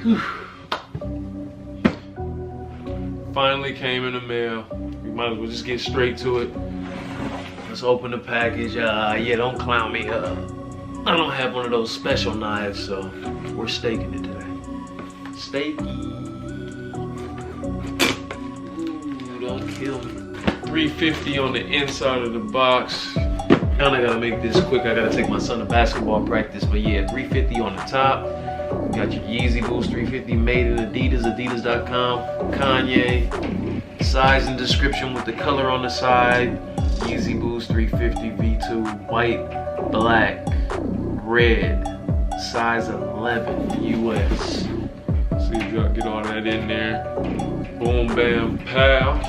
Whew. Finally came in the mail. We might as well just get straight to it. Let's open the package. Yeah, don't clown me. I don't have one of those special knives, so we're staking it today. Steaky. Ooh, don't kill me. $3.50 on the inside of the box. Kinda gotta make this quick. I gotta take my son to basketball practice, but yeah, $3.50 on the top. You got your Yeezy Boost 350 made in Adidas, adidas.com, Kanye. Size and description with the color on the side. Yeezy Boost 350 V2, white, black, red, size 11 US. See if y'all get all that in there. Boom, bam, pow.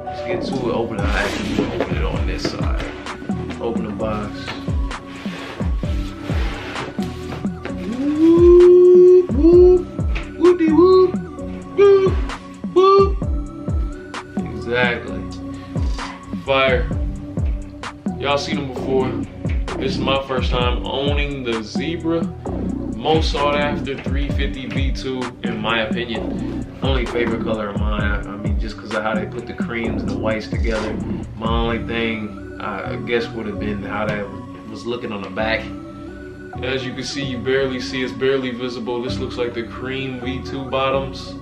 Let's get to it. Open it. I actually open it on this side. Open the box. Whoop, whoop, whoopty whoop, whoop, whoop. Exactly. Fire. Y'all seen them before. This is my first time owning the Zebra. Most sought after 350 V2 in my opinion. Only favorite color of mine. I mean, just because of how they put the creams and the whites together. My only thing, I guess, would have been how that was looking on the back. As you can see, you barely see, it's barely visible. This looks like the cream V2 bottoms.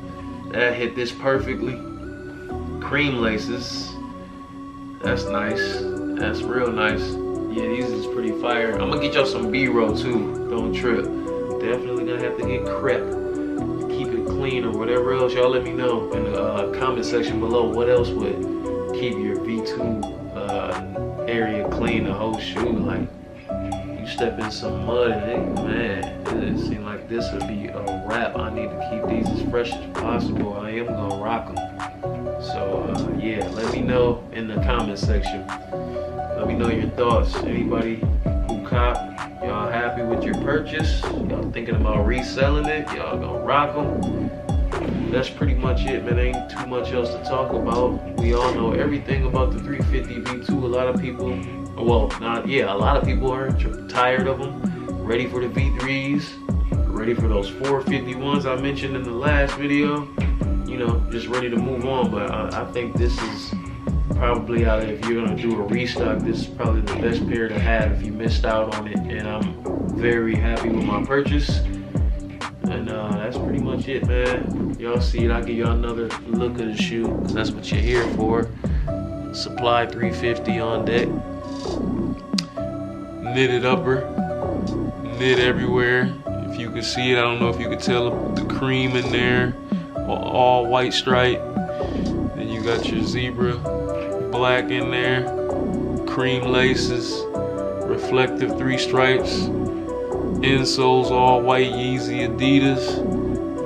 That hit this perfectly. Cream laces. That's nice. That's real nice. Yeah, these is pretty fire. I'm gonna get y'all some B-roll too. Don't trip. Definitely gonna have to get crep. Keep it clean or whatever else. Y'all let me know in the comment section below what else would keep your V2 area clean, the whole shoe. Like, you step in some mud and it, man, it seems like this would be a wrap. I need to keep these as fresh as possible. I am gonna rock them. So yeah, let me know in the comment section. Let me know your thoughts. Anybody who cop, y'all happy with your purchase? Y'all thinking about reselling it? Y'all gonna rock them? That's pretty much it, man. Ain't too much else to talk about. We all know everything about the 350 V2. A lot of people, well, a lot of people are tired of them, ready for the V3s, ready for those 451s I mentioned in the last video. You know, just ready to move on. But I think this is probably, if you're gonna do a restock, this is probably the best pair to have if you missed out on it. And I'm very happy with my purchase. And that's pretty much it, man. Y'all see it. I'll give y'all another look of the shoe, because that's what you're here for. Supply 350 on deck. Knitted upper, knit everywhere. If you can see it, I don't know if you can tell the cream in there. All white stripe. Then you got your zebra black in there. Cream laces. Reflective 3 stripes. Insoles all white Yeezy Adidas.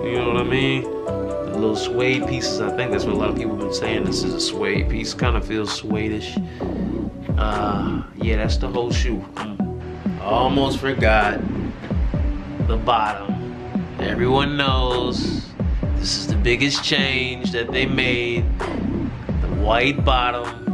You know what I mean? The little suede pieces. I think that's what a lot of people have been saying. This is a suede piece. Kind of feels suede-ish. Yeah, that's the whole shoe. I almost forgot the bottom. Everyone knows this is the biggest change that they made. The white bottom